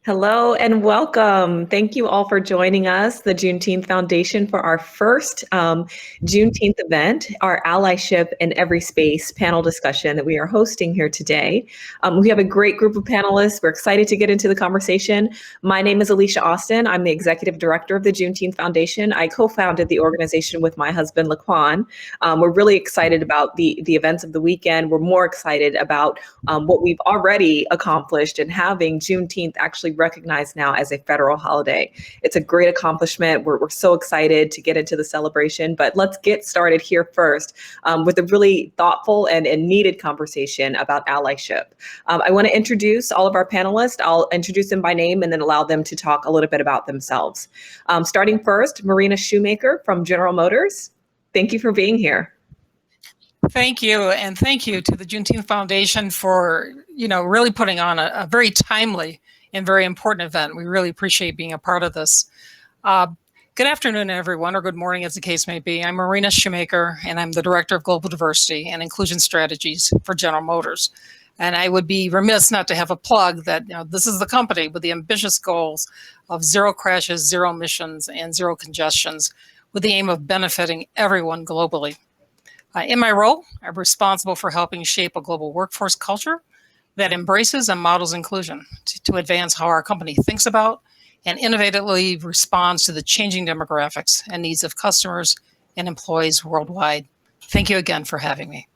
Hello and welcome. Thank you all for joining us, the Juneteenth Foundation, for our first Juneteenth event, our Allyship in Every Space panel discussion that we are hosting here today. We have a great group of panelists. We're excited to get into the conversation. My name is Alicia Austin. I'm the Executive Director of the Juneteenth Foundation. I co-founded the organization with my husband, Laquan. We're really excited about the events of the weekend. We're more excited about what we've already accomplished in having Juneteenth actually recognized now as a federal holiday. It's a great accomplishment. We're so excited to get into the celebration, but let's get started here first with a really thoughtful and needed conversation about allyship. I want to introduce all of our panelists. I'll introduce them by name and then allow them to talk a little bit about themselves. Starting first, Marina Shoemaker from General Motors. Thank you for being here. Thank you, and thank you to the Juneteenth Foundation for, really putting on a very timely and very important event. We really appreciate being a part of this. Good afternoon, everyone, or good morning, as the case may be. I'm Marina Shoemaker, and I'm the Director of Global Diversity and Inclusion Strategies for General Motors. And I would be remiss not to have a plug that this is the company with the ambitious goals of zero crashes, zero emissions, and zero congestions, with the aim of benefiting everyone globally. In my role, I'm responsible for helping shape a global workforce culture that embraces and models inclusion to advance how our company thinks about and innovatively responds to the changing demographics and needs of customers and employees worldwide. Thank you again for having me.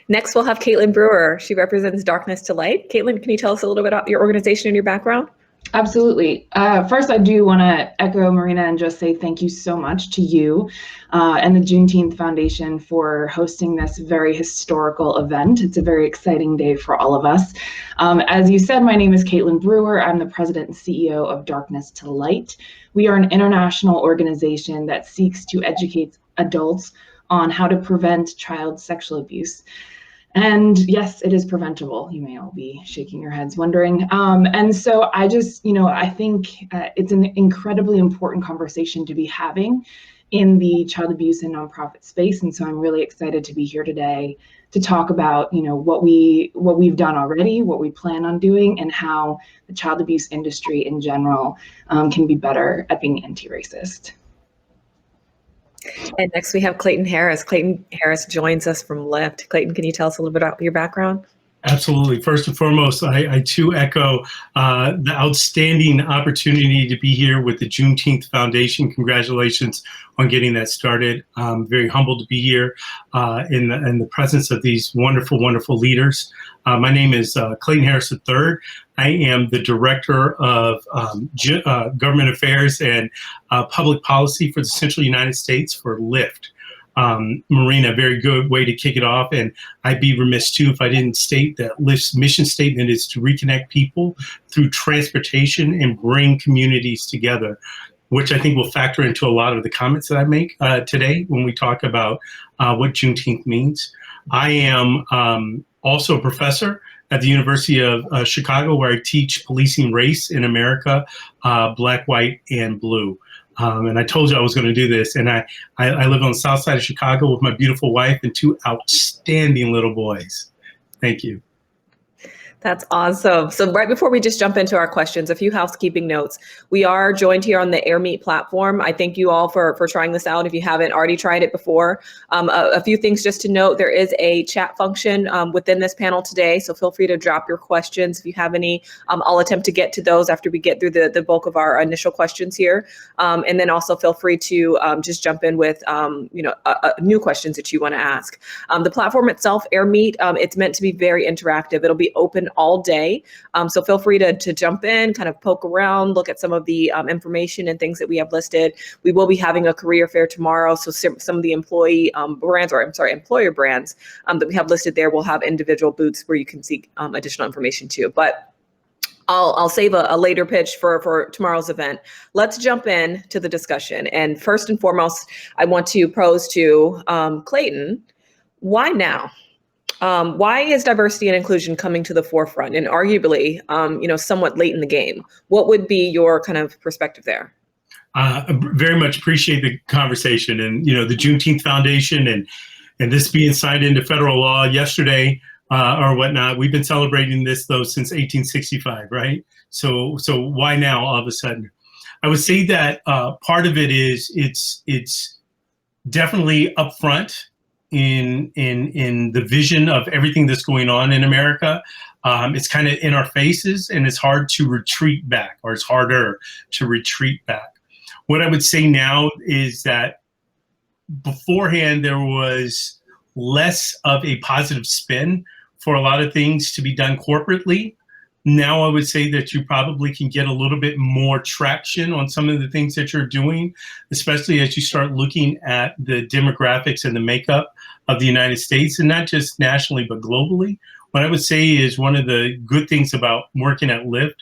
Next, we'll have Caitlin Brewer. She represents Darkness to Light. Caitlin, can you tell us a little bit about your organization and your background? Absolutely. First, I do want to echo Marina and just say thank you so much to you and the Juneteenth Foundation for hosting this very historical event. It's a very exciting day for all of us. As you said, my name is Caitlin Brewer. I'm the president and CEO of Darkness to Light. We are an international organization that seeks to educate adults on how to prevent child sexual abuse. And yes, it is preventable. You may all be shaking your heads wondering. And so I just, I think it's an incredibly important conversation to be having in the child abuse and nonprofit space. And so I'm really excited to be here today to talk about, what we've done already, what we plan on doing, and how the child abuse industry in general can be better at being anti-racist. And next we have Clayton Harris. Clayton Harris joins us from Lyft. Clayton, can you tell us a little bit about your background? Absolutely. First and foremost, I too echo the outstanding opportunity to be here with the Juneteenth Foundation. Congratulations on getting that started. I'm very humbled to be here in the presence of these wonderful, wonderful leaders. My name is Clayton Harris III. I am the Director of Government Affairs and Public Policy for the Central United States for Lyft. Marina, a very good way to kick it off. And I'd be remiss too if I didn't state that Lyft's mission statement is to reconnect people through transportation and bring communities together, which I think will factor into a lot of the comments that I make today when we talk about what Juneteenth means. I am also a professor at the University of Chicago, where I teach policing race in America, black, white, and blue. And I told you I was going to do this. And I live on the south side of Chicago with my beautiful wife and two outstanding little boys. Thank you. That's awesome. So right before we just jump into our questions, a few housekeeping notes. We are joined here on the AirMeet platform. I thank you all for trying this out if you haven't already tried it before. A few things just to note, there is a chat function within this panel today, so feel free to drop your questions if you have any. I'll attempt to get to those after we get through the bulk of our initial questions here. And then also feel free to just jump in with new questions that you want to ask. The platform itself, AirMeet, it's meant to be very interactive. It'll be open all day. So feel free to jump in, kind of poke around, look at some of the information and things that we have listed. We will be having a career fair tomorrow. So some of the employer brands that we have listed there will have individual booths where you can seek additional information too. But I'll save a later pitch for tomorrow's event. Let's jump in to the discussion. And first and foremost, I want to pose to Clayton, why now? Why is diversity and inclusion coming to the forefront and arguably, somewhat late in the game? What would be your kind of perspective there? I very much appreciate the conversation and, the Juneteenth Foundation and this being signed into federal law yesterday. or whatnot. We've been celebrating this though since 1865, right? So why now all of a sudden? I would say that part of it is it's definitely upfront in the vision of everything that's going on in America. It's kind of in our faces, and it's hard to retreat back, or it's harder to retreat back. What I would say now is that beforehand there was less of a positive spin for a lot of things to be done corporately. Now I would say that you probably can get a little bit more traction on some of the things that you're doing, especially as you start looking at the demographics and the makeup of the United States, and not just nationally, but globally. What I would say is one of the good things about working at Lyft,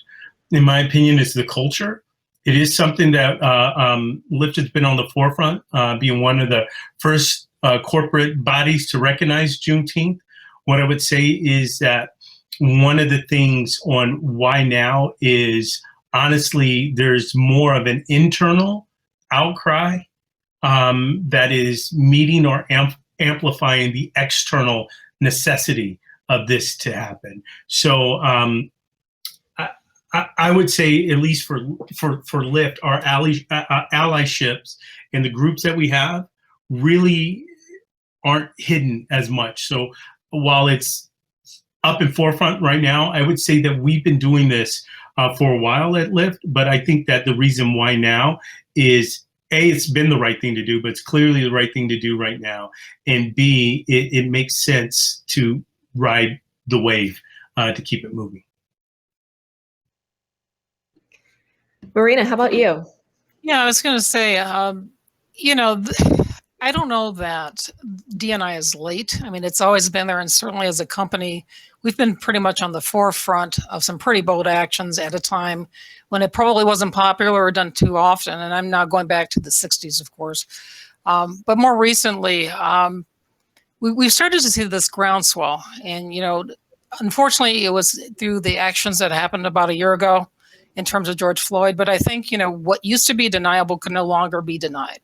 in my opinion, is the culture. It is something that Lyft has been on the forefront, being one of the first corporate bodies to recognize Juneteenth. What I would say is that one of the things on why now is, honestly, there's more of an internal outcry that is meeting or amplifying the external necessity of this to happen. So I would say, at least for Lyft, our allyships and the groups that we have really aren't hidden as much. So while it's up in forefront right now, I would say that we've been doing this for a while at Lyft, but I think that the reason why now is, A, it's been the right thing to do, but it's clearly the right thing to do right now, and B, it makes sense to ride the wave to keep it moving. Marina, how about you? Yeah, I was going to say, you know, I don't know that D&I is late. I mean, it's always been there, and certainly as a company, we've been pretty much on the forefront of some pretty bold actions at a time when it probably wasn't popular or done too often. And I'm now going back to the 60s, of course. But more recently, we've started to see this groundswell. And, you know, unfortunately, it was through the actions that happened about a year ago in terms of George Floyd. But I think, you know, what used to be deniable can no longer be denied.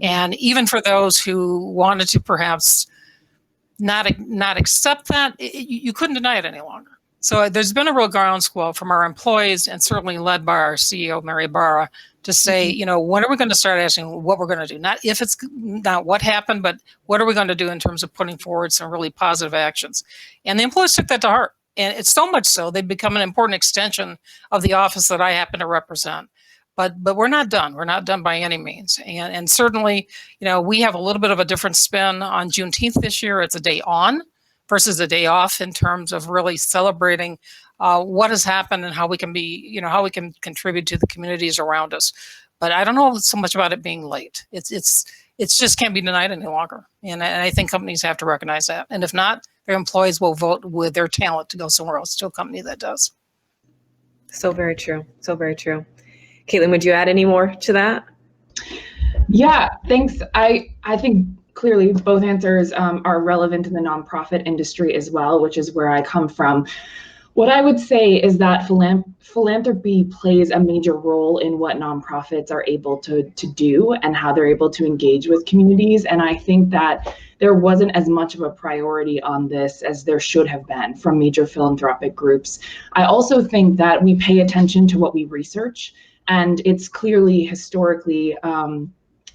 And even for those who wanted to perhaps not accept that, you couldn't deny it any longer. So there's been a real groundswell from our employees, and certainly led by our CEO, Mary Barra, to say, you know, when are we going to start asking what we're going to do? Not if it's not what happened, but what are we going to do in terms of putting forward some really positive actions? And the employees took that to heart. And it's so much so they've become an important extension of the office that I happen to represent. But we're not done. We're not done by any means. And certainly, you know, we have a little bit of a different spin on Juneteenth this year. It's a day on versus a day off in terms of really celebrating what has happened and how we can be, you know, how we can contribute to the communities around us. But I don't know so much about it being late. It's just can't be denied any longer. And I think companies have to recognize that. And if not, their employees will vote with their talent to go somewhere else to a company that does. So very true. So very true. Caitlin, would you add any more to that? Yeah, thanks. I think clearly both answers are relevant in the nonprofit industry as well, which is where I come from. What I would say is that philanthropy plays a major role in what nonprofits are able to do and how they're able to engage with communities. And I think that there wasn't as much of a priority on this as there should have been from major philanthropic groups. I also think that we pay attention to what we research. And it's clearly historically,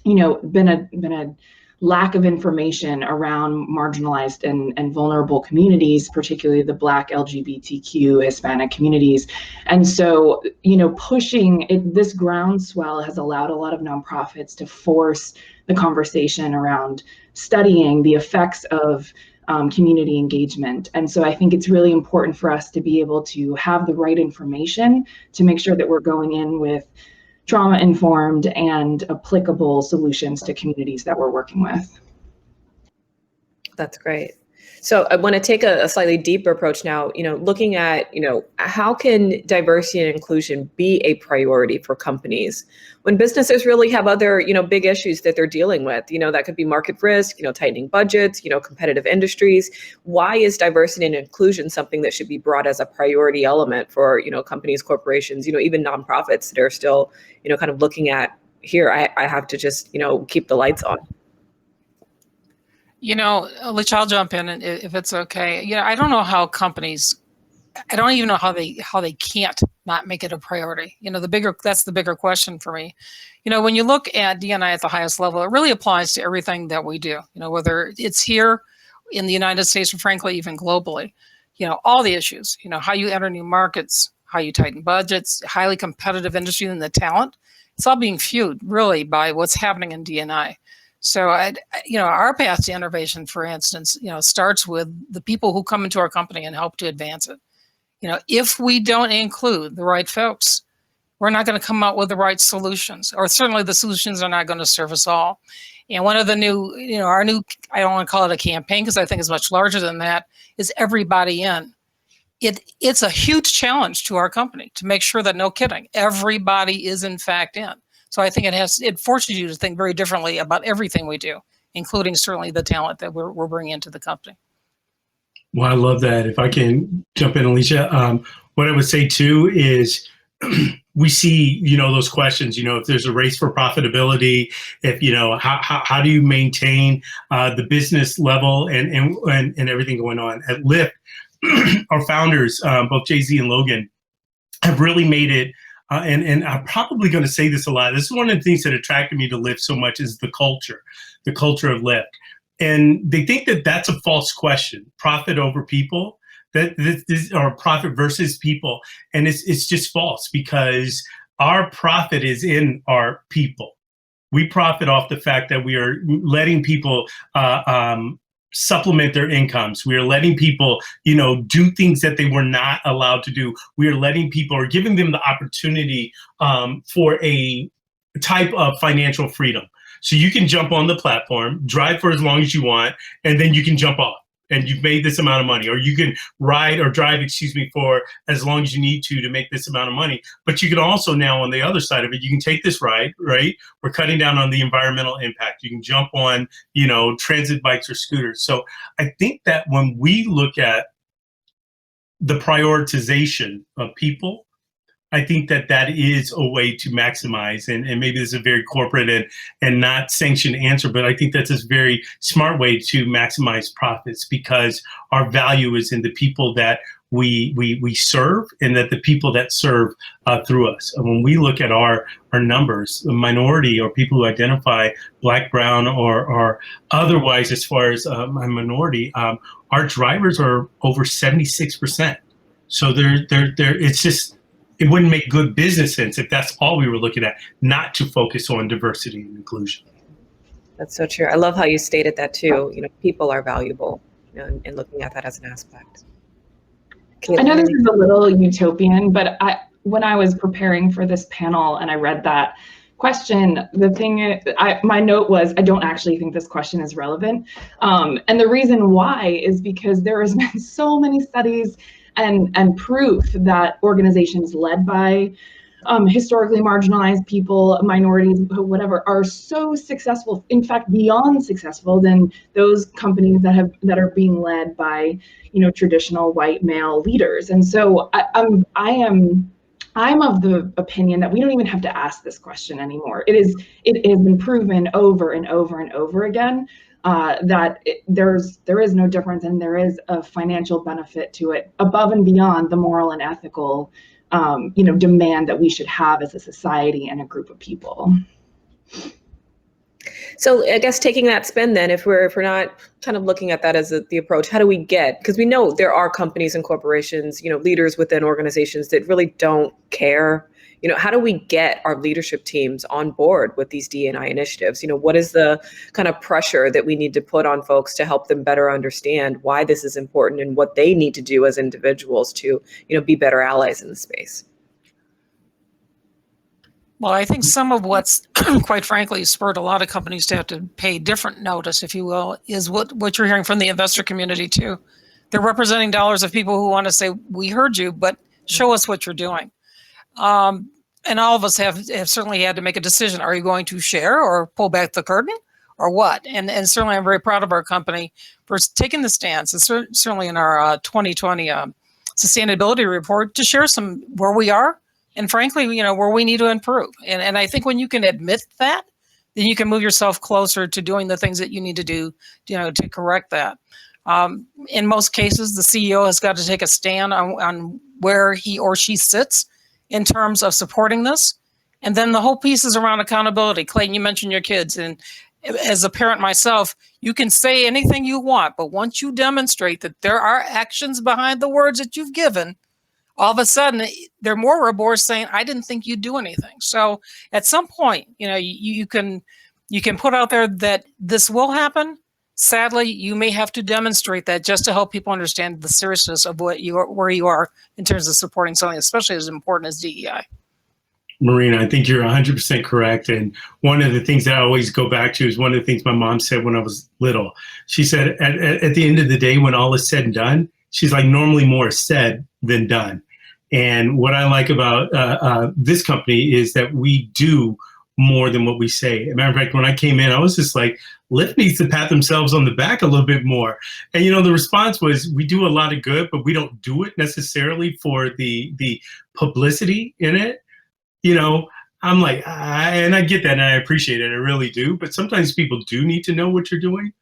you know, been a lack of information around marginalized and vulnerable communities, particularly the Black, LGBTQ, Hispanic communities. And so, you know, pushing it, this groundswell has allowed a lot of nonprofits to force the conversation around studying the effects of community engagement. And so I think it's really important for us to be able to have the right information to make sure that we're going in with trauma-informed and applicable solutions to communities that we're working with. That's great. So I want to take a slightly deeper approach now, you know, looking at, you know, how can diversity and inclusion be a priority for companies when businesses really have other, you know, big issues that they're dealing with? You know, that could be market risk, you know, tightening budgets, you know, competitive industries. Why is diversity and inclusion something that should be brought as a priority element for, you know, companies, corporations, you know, even nonprofits that are still, you know, kind of looking at, here, I have to just, you know, keep the lights on? Which I'll jump in if it's okay. I don't know how companies, I don't even know how they can't not make it a priority. That's the bigger question for me. When you look at D&I at the highest level, it really applies to everything that we do, whether it's here in the United States or frankly, even globally, all the issues, how you enter new markets, how you tighten budgets, highly competitive industry and the talent, it's all being fueled really by what's happening in D&I. So, our path to innovation, for instance, starts with the people who come into our company and help to advance it. If we don't include the right folks, we're not going to come out with the right solutions, or certainly the solutions are not going to serve us all. And one of the new, our new, I don't want to call it a campaign because I think it's much larger than that, is everybody in. It's a huge challenge to our company to make sure that, no kidding, everybody is in fact in. So I think it forces you to think very differently about everything we do, including certainly the talent that we're bringing into the company. Well, I love that. If I can jump in, Alicia, what I would say too is we see, those questions, if there's a race for profitability, if, how do you maintain the business level and everything going on at Lyft? Our founders, both Jay-Z and Logan, have really made it. And I'm probably going to say this a lot. This is one of the things that attracted me to Lyft so much is the culture of Lyft. And they think that that's a false question, profit over people, that this or profit versus people. And it's just false because our profit is in our people. We profit off the fact that we are letting people supplement their incomes. We are letting people, do things that they were not allowed to do. We are letting people or giving them the opportunity for a type of financial freedom. So you can jump on the platform, drive for as long as you want, and then you can jump off and you've made this amount of money, or you can ride or drive, for as long as you need to make this amount of money. But you can also now on the other side of it, you can take this ride, right? We're cutting down on the environmental impact. You can jump on, transit bikes or scooters. So I think that when we look at the prioritization of people, I think that is a way to maximize, and maybe this is a very corporate and not sanctioned answer, but I think that's a very smart way to maximize profits because our value is in the people that we serve and that the people that serve through us. And when we look at our numbers, the minority or people who identify Black, brown, or otherwise as far as a minority, our drivers are over 76%. So it's just, it wouldn't make good business sense if that's all we were looking at, not to focus on diversity and inclusion. That's so true. I love how you stated that too. People are valuable, and looking at that as an aspect. I know this is a little utopian, but when I was preparing for this panel and I read that question, my note was, I don't actually think this question is relevant. And the reason why is because there has been so many studies and proof that organizations led by historically marginalized people, minorities, whatever, are so successful, in fact, beyond successful than those companies that are being led by, traditional white male leaders. And so I'm of the opinion that we don't even have to ask this question anymore. It has been proven over and over and over again that there is no difference, and there is a financial benefit to it above and beyond the moral and ethical demand that we should have as a society and a group of people. So I guess taking that spin then, if we're not kind of looking at that as the approach, how do we because we know there are companies and corporations, leaders within organizations that really don't care. How do we get our leadership teams on board with these D&I initiatives? What is the kind of pressure that we need to put on folks to help them better understand why this is important and what they need to do as individuals to, be better allies in the space? Well, I think some of what's, quite frankly, spurred a lot of companies to have to pay different notice, if you will, is what you're hearing from the investor community too. They're representing dollars of people who want to say, we heard you, but show us what you're doing. And all of us have certainly had to make a decision. Are you going to share or pull back the curtain or what? And certainly I'm very proud of our company for taking the stance, and certainly in our 2020 sustainability report, to share some where we are and frankly, where we need to improve. And I think when you can admit that, then you can move yourself closer to doing the things that you need to do, to correct that. In most cases, the CEO has got to take a stand on where he or she sits in terms of supporting this. And then the whole piece is around accountability. Clayton, you mentioned your kids. And as a parent myself, you can say anything you want, but once you demonstrate that there are actions behind the words that you've given, all of a sudden they're more reborn saying, I didn't think you'd do anything. So at some point, you can put out there that this will happen. Sadly, you may have to demonstrate that just to help people understand the seriousness of where you are in terms of supporting something, especially as important as DEI. Marina, I think you're 100% correct. And one of the things that I always go back to is one of the things my mom said when I was little. She said, at the end of the day, when all is said and done, she's like, normally more is said than done. And what I like about this company is that we do more than what we say. As a matter of fact, when I came in, I was just like, Lyft needs to pat themselves on the back a little bit more. And, the response was, we do a lot of good, but we don't do it necessarily for the publicity in it. I'm like, and I get that and I appreciate it. I really do. But sometimes people do need to know what you're doing.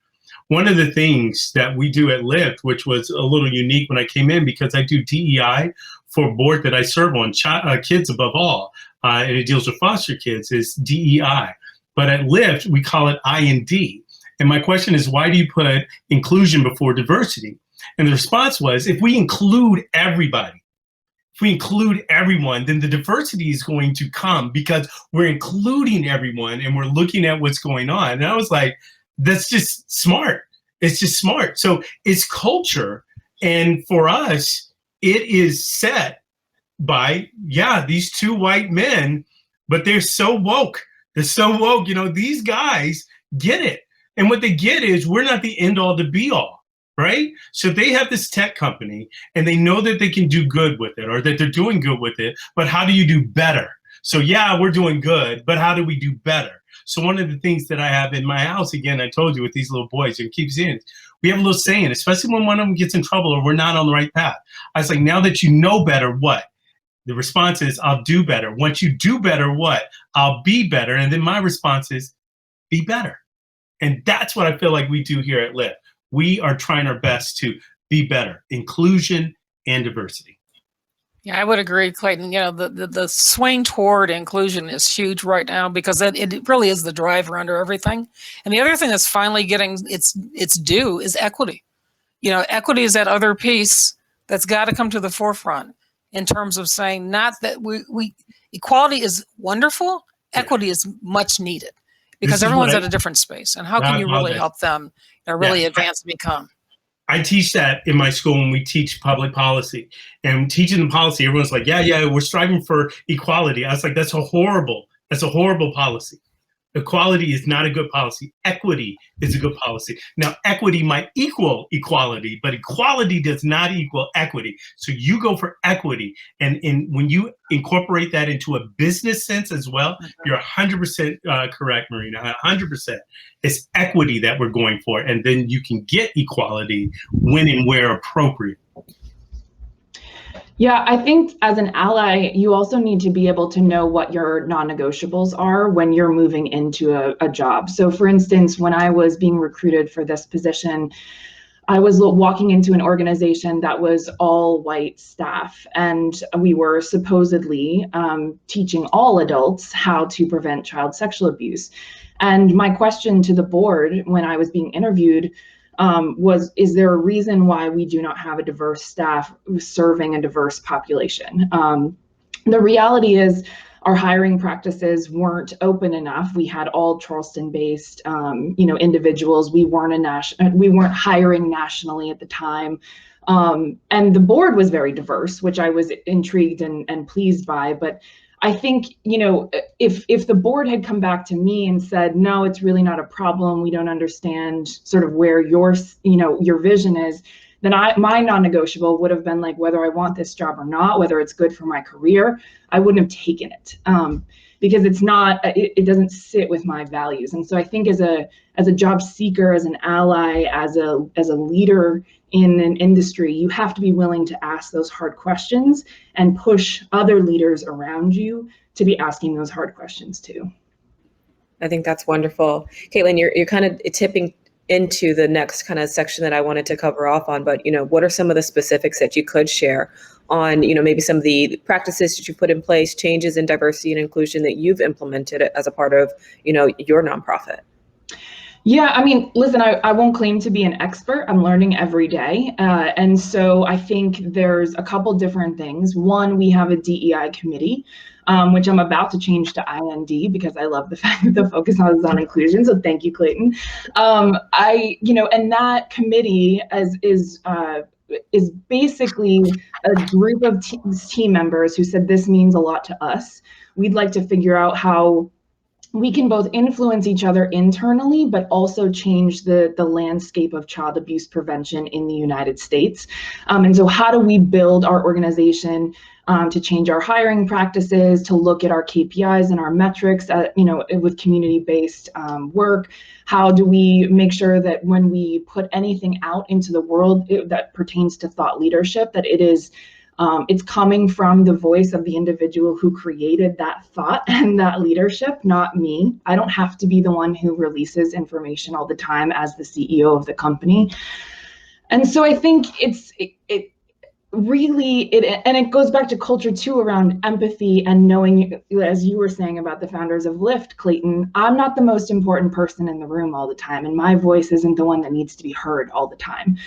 One of the things that we do at Lyft, which was a little unique when I came in, because I do DEI for a board that I serve on, kids above all, and it deals with foster kids, is DEI. But at Lyft, we call it I&D. And my question is, why do you put inclusion before diversity? And the response was, if we include everybody, if we include everyone, then the diversity is going to come because we're including everyone and we're looking at what's going on. And I was like, that's just smart. It's just smart. So it's culture. And for us, it is set by, these two white men, but they're so woke. They're so woke. These guys get it. And what they get is we're not the end all to be all, right? So they have this tech company and they know that they can do good with it or that they're doing good with it, but how do you do better? So we're doing good, but how do we do better? So one of the things that I have in my house, again, I told you with these little boys, and keep saying, we have a little saying, especially when one of them gets in trouble or we're not on the right path. I was like, now that you know better, what? The response is, I'll do better. Once you do better, what? I'll be better. And then my response is, be better. And that's what I feel like we do here at Lyft. We are trying our best to be better, inclusion and diversity. Yeah, I would agree, Clayton. The swing toward inclusion is huge right now because it really is the driver under everything. And the other thing that's finally getting its due is equity. Equity is that other piece that's got to come to the forefront in terms of saying not that we equality is wonderful, equity is much needed because everyone's at a different space. And how can you really help them really advance and become? I teach that in my school when we teach public policy. And teaching the policy, everyone's like, we're striving for equality. I was like, that's a horrible policy. Equality is not a good policy. Equity is a good policy. Now, equity might equal equality, but equality does not equal equity. So you go for equity. And when you incorporate that into a business sense as well, you're 100% correct, Marina, 100%. It's equity that we're going for. And then you can get equality when and where appropriate. Yeah, I think as an ally, you also need to be able to know what your non-negotiables are when you're moving into a job. So for instance, when I was being recruited for this position, I was walking into an organization that was all white staff, and we were supposedly teaching all adults how to prevent child sexual abuse. And my question to the board when I was being interviewed was, is there a reason why we do not have a diverse staff serving a diverse population? The reality is our hiring practices weren't open enough. We had all Charleston-based, individuals. We weren't hiring nationally at the time. And the board was very diverse, which I was intrigued and pleased by. But I think, if the board had come back to me and said, no, it's really not a problem, we don't understand sort of where your vision is, then my non-negotiable would have been like, whether I want this job or not, whether it's good for my career, I wouldn't have taken it because it doesn't sit with my values. And so I think as a job seeker, as an ally, as a leader in an industry, you have to be willing to ask those hard questions and push other leaders around you to be asking those hard questions too. I think that's wonderful. Caitlin, you're kind of tipping into the next kind of section that I wanted to cover off on, but, what are some of the specifics that you could share on, maybe some of the practices that you put in place, changes in diversity and inclusion that you've implemented as a part of, your nonprofit? Yeah, I mean, listen, I won't claim to be an expert. I'm learning every day. And so I think there's a couple different things. One, we have a DEI committee, which I'm about to change to IND because I love the fact that the focus is on inclusion. So thank you, Clayton. And that committee is basically a group of team members who said this means a lot to us. We'd like to figure out how we can both influence each other internally, but also change the landscape of child abuse prevention in the United States. And so how do we build our organization to change our hiring practices, to look at our KPIs and our metrics, with community-based work? How do we make sure that when we put anything out into the world that pertains to thought leadership, that it is it's coming from the voice of the individual who created that thought and that leadership, not me. I don't have to be the one who releases information all the time as the CEO of the company. And so I think it really, and it goes back to culture too, around empathy and knowing, as you were saying about the founders of Lyft, Clayton, I'm not the most important person in the room all the time, and my voice isn't the one that needs to be heard all the time.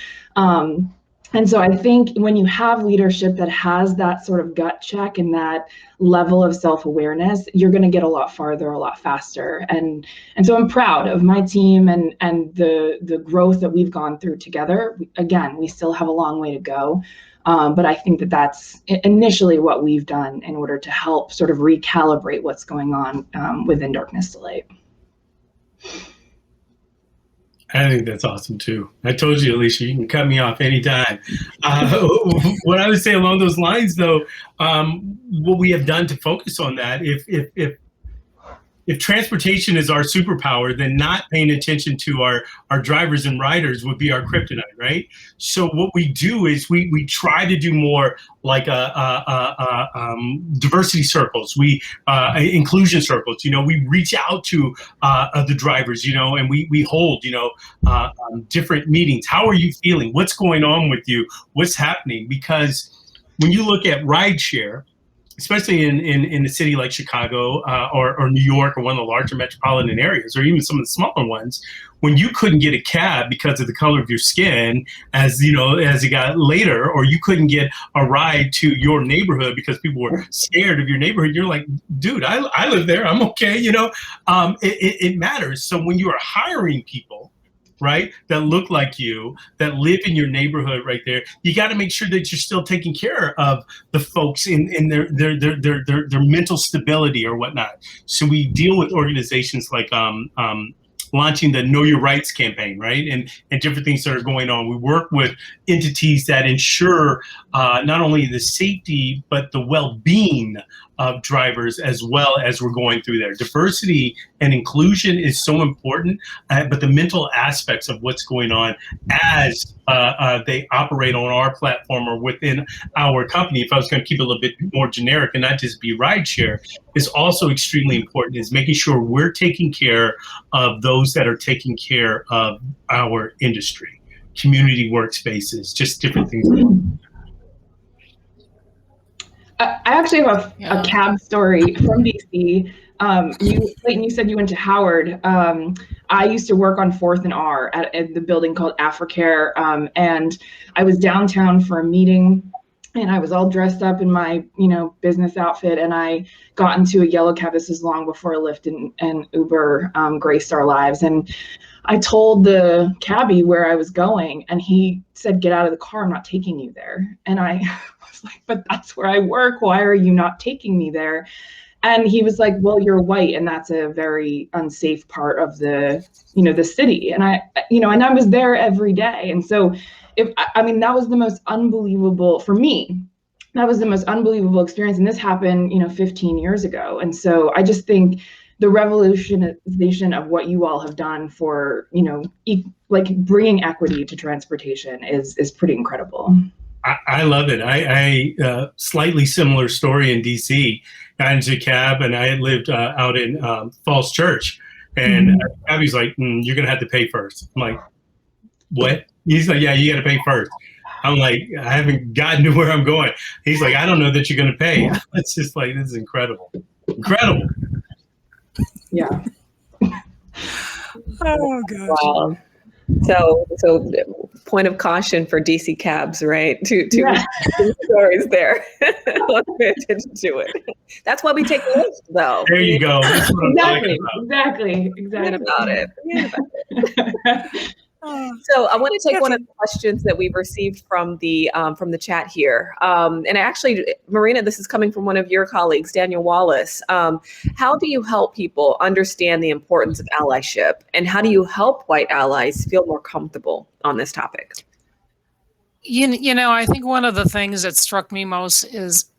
And so I think when you have leadership that has that sort of gut check and that level of self-awareness, you're going to get a lot farther, a lot faster. And so I'm proud of my team and the growth that we've gone through together. Again, we still have a long way to go. But I think that that's initially what we've done in order to help sort of recalibrate what's going on within Darkness to Light. I think that's awesome too. I told you, Alicia, you can cut me off anytime. What I would say along those lines, though, what we have done to focus on that, if transportation is our superpower, then not paying attention to our drivers and riders would be our kryptonite, right? So what we do is we try to do more like diversity circles, inclusion circles. We reach out to the drivers, and we hold, different meetings. How are you feeling? What's going on with you? What's happening? Because when you look at rideshare, especially in a city like Chicago or New York or one of the larger metropolitan areas, or even some of the smaller ones, when you couldn't get a cab because of the color of your skin, as it got later, or you couldn't get a ride to your neighborhood because people were scared of your neighborhood, you're like, dude, I live there, I'm okay, it matters. So when you are hiring people, right, that look like you, that live in your neighborhood right there, you got to make sure that you're still taking care of the folks in their mental stability or whatnot. So we deal with organizations like launching the Know Your Rights campaign, right, and different things that are going on. We work with entities that ensure not only the safety but the well-being of drivers as well as we're going through there. Diversity and inclusion is so important, but the mental aspects of what's going on as they operate on our platform or within our company, if I was going to keep it a little bit more generic and not just be rideshare, is also extremely important, is making sure we're taking care of those that are taking care of our industry, community workspaces, just different things. I actually have a cab story from DC. Clayton, you said you went to Howard. I used to work on 4th and R at the building called Africare, and I was downtown for a meeting, and I was all dressed up in my business outfit, and I got into a yellow cab. This was long before Lyft and Uber graced our lives, and I told the cabbie where I was going, and he said, "Get out of the car, I'm not taking you there." And I was like, "But that's where I work, why are you not taking me there?" And he was like, "Well, you're white, and that's a very unsafe part of the city." And I was there every day. And so that was the most unbelievable, for me, that was the most unbelievable experience. And this happened, 15 years ago. And so I just think the revolutionization of what you all have done for, bringing equity to transportation is pretty incredible. I love it. I slightly similar story in DC. Got into a cab, and I had lived out in Falls Church, And Abby's like, you're going to have to pay first. I'm like, what? He's like, yeah, you got to pay first. I'm like, I haven't gotten to where I'm going. He's like, I don't know that you're going to pay. It's just like, this is incredible. Incredible. Yeah. Oh, gosh. Wow. So point of caution for DC cabs, right? Two stories there. Let's pay attention to it. That's why we take a Lyft, though. There you go. That's what I'm talking Exactly. Forget about it. So I want to take one of the questions that we've received from the chat here. And actually, Marina, this is coming from one of your colleagues, Daniel Wallace. How do you help people understand the importance of allyship? And how do you help white allies feel more comfortable on this topic? You know, I think one of the things that struck me most is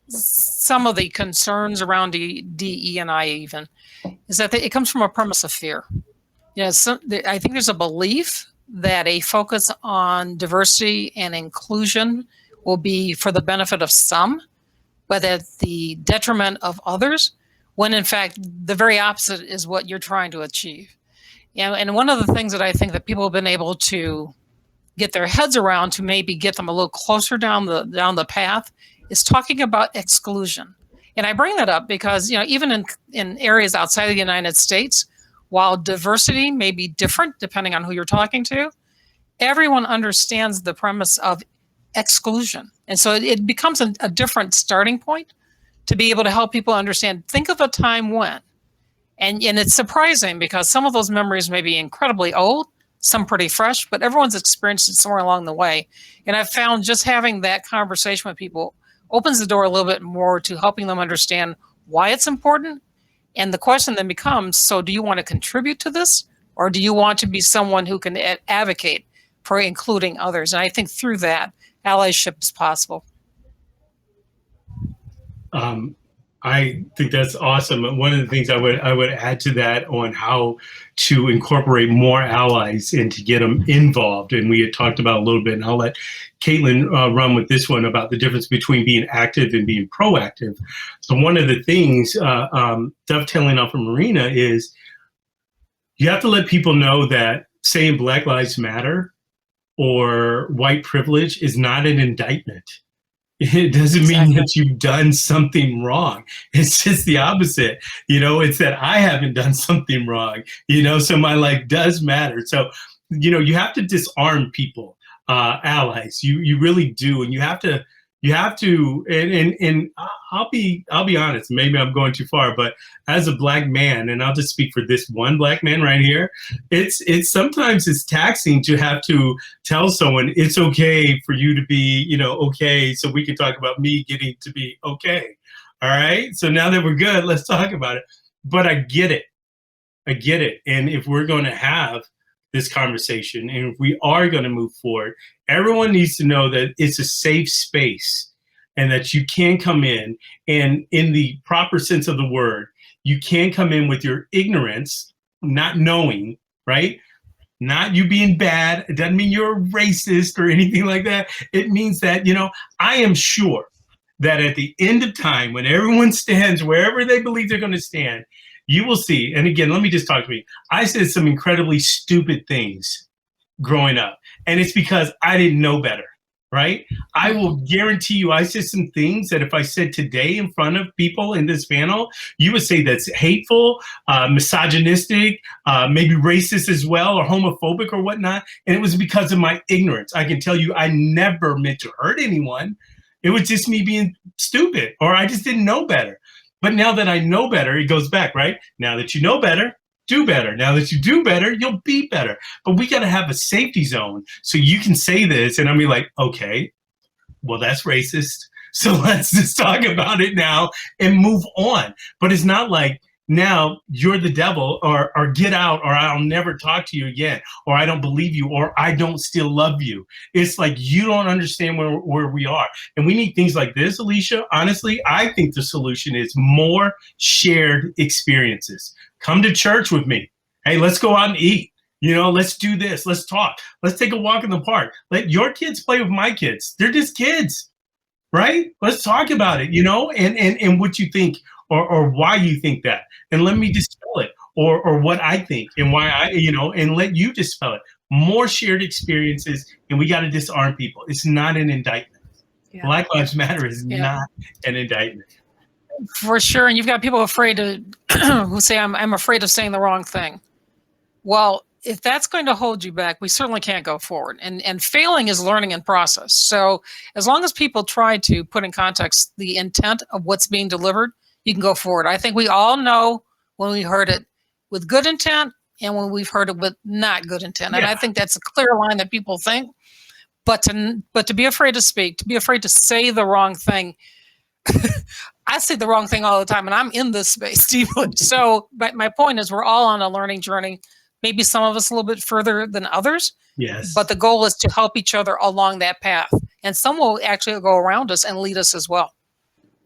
some of the concerns around DE&I even, is that it comes from a premise of fear. I think there's a belief that a focus on diversity and inclusion will be for the benefit of some, but at the detriment of others, when in fact the very opposite is what you're trying to achieve. And one of the things that I think that people have been able to get their heads around to maybe get them a little closer down the path is talking about exclusion. And I bring that up because, even in areas outside of the United States, while diversity may be different depending on who you're talking to, everyone understands the premise of exclusion. And so it becomes a different starting point to be able to help people understand, think of a time when. And it's surprising because some of those memories may be incredibly old, some pretty fresh, but everyone's experienced it somewhere along the way. And I've found just having that conversation with people opens the door a little bit more to helping them understand why it's important. And the question then becomes, so do you want to contribute to this? Or do you want to be someone who can advocate for including others? And I think through that, allyship is possible. I think that's awesome. One of the things I would add to that on how to incorporate more allies and to get them involved, and we had talked about a little bit, and I'll let Caitlin run with this one about the difference between being active and being proactive. So one of the things, dovetailing off of Marina, is you have to let people know that saying Black Lives Matter or white privilege is not an indictment. It doesn't mean that you've done something wrong. It's just the opposite. It's that I haven't done something wrong, so my life does matter. So, you have to disarm people, allies. You really do. And you have to, and I'll be honest, maybe I'm going too far, but as a Black man, and I'll just speak for this one Black man right here, it's sometimes it's taxing to have to tell someone it's okay for you to be, okay, so we can talk about me getting to be okay. All right. So now that we're good, let's talk about it. But I get it. And if we're going to have this conversation, and if we are going to move forward, everyone needs to know that it's a safe space and that you can come in, and in the proper sense of the word, you can come in with your ignorance, not knowing, right? Not you being bad. It doesn't mean you're a racist or anything like that. It means that, I am sure that at the end of time, when everyone stands wherever they believe they're going to stand, you will see, and again, let me just talk to me. I said some incredibly stupid things growing up, and it's because I didn't know better, right? I will guarantee you I said some things that if I said today in front of people in this panel, you would say that's hateful, misogynistic, maybe racist as well, or homophobic or whatnot, and it was because of my ignorance. I can tell you I never meant to hurt anyone. It was just me being stupid, or I just didn't know better. But now that I know better, it goes back, right? Now that you know better, do better. Now that you do better, you'll be better. But we got to have a safety zone so you can say this and I'll be like, okay, well, that's racist. So let's just talk about it now and move on. But it's not like, now you're the devil, or get out, or I'll never talk to you again, or I don't believe you, or I don't still love you. It's like you don't understand where we are. And we need things like this, Alicia. Honestly, I think the solution is more shared experiences. Come to church with me. Hey, let's go out and eat. Let's do this. Let's talk. Let's take a walk in the park. Let your kids play with my kids. They're just kids, right? Let's talk about it, and what you think, or why you think that. And let me just tell it. or what I think and why and let you dispel it. More shared experiences, and we got to disarm people. It's not an indictment. Yeah. Black Lives Matter is not an indictment. For sure. And you've got people afraid to who say, I'm afraid of saying the wrong thing. Well, if that's going to hold you back, we certainly can't go forward. And failing is learning in process. So as long as people try to put in context the intent of what's being delivered, you can go forward. I think we all know when we heard it with good intent and when we've heard it with not good intent. And I think that's a clear line that people think. But to be afraid to speak, to be afraid to say the wrong thing, I say the wrong thing all the time, and I'm in this space deeply. So, but my point is, we're all on a learning journey. Maybe some of us a little bit further than others. Yes. But the goal is to help each other along that path, and some will actually go around us and lead us as well.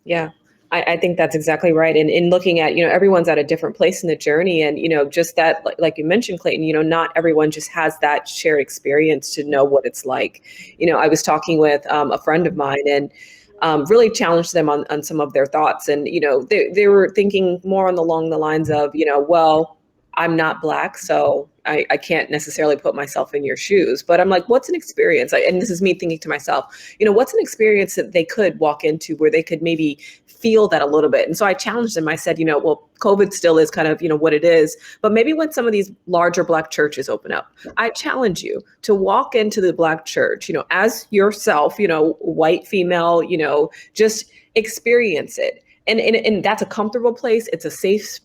Yeah, I think that's exactly right. And in looking at, everyone's at a different place in the journey, and just that, like you mentioned, Clayton, not everyone just has that shared experience to know what it's like. I was talking with a friend of mine, and really challenged them on some of their thoughts. And, they were thinking more along the lines of, well, I'm not Black, so I can't necessarily put myself in your shoes. But I'm like, what's an experience? And this is me thinking to myself, what's an experience that they could walk into where they could maybe feel that a little bit? And so I challenged them. I said, well, COVID still is kind of, what it is. But maybe when some of these larger Black churches open up, I challenge you to walk into the Black church, as yourself, white female, just experience it. And that's a comfortable place. It's a safe,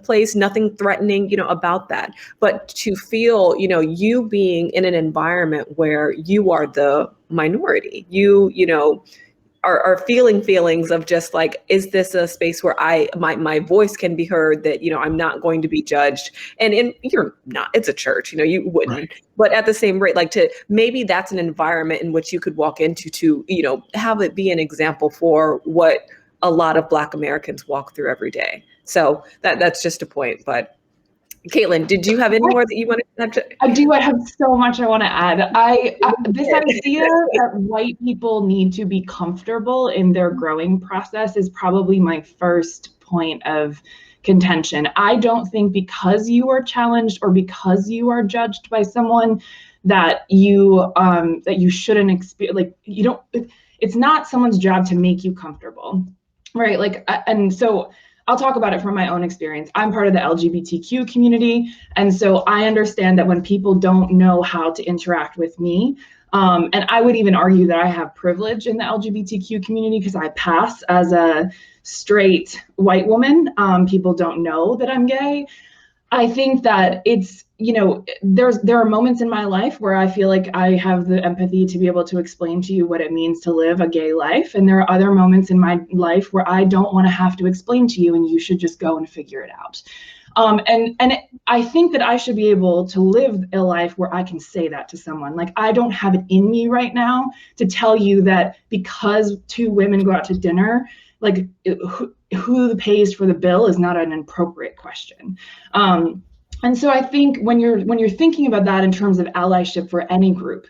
place, nothing threatening, about that. But to feel, you being in an environment where you are the minority, are feeling feelings of just like, is this a space where my voice can be heard, that, I'm not going to be judged? And you're not, it's a church, you wouldn't, right. But at the same rate, maybe that's an environment in which you could walk into to, have it be an example for what a lot of Black Americans walk through every day. So that's just a point. But Caitlin, did you have any more that you wanted to add? I do. I have so much I want to add. This idea that white people need to be comfortable in their growing process is probably my first point of contention. I don't think because you are challenged or because you are judged by someone that you shouldn't experience. It's not someone's job to make you comfortable. Right. And so I'll talk about it from my own experience. I'm part of the LGBTQ community. And so I understand that when people don't know how to interact with me, and I would even argue that I have privilege in the LGBTQ community because I pass as a straight white woman. People don't know that I'm gay. I think that it's, there are moments in my life where I feel like I have the empathy to be able to explain to you what it means to live a gay life. And there are other moments in my life where I don't want to have to explain to you and you should just go and figure it out. And I think that I should be able to live a life where I can say that to someone. I don't have it in me right now to tell you that because two women go out to dinner, who pays for the bill is not an appropriate question. And so I think when you're thinking about that in terms of allyship for any group,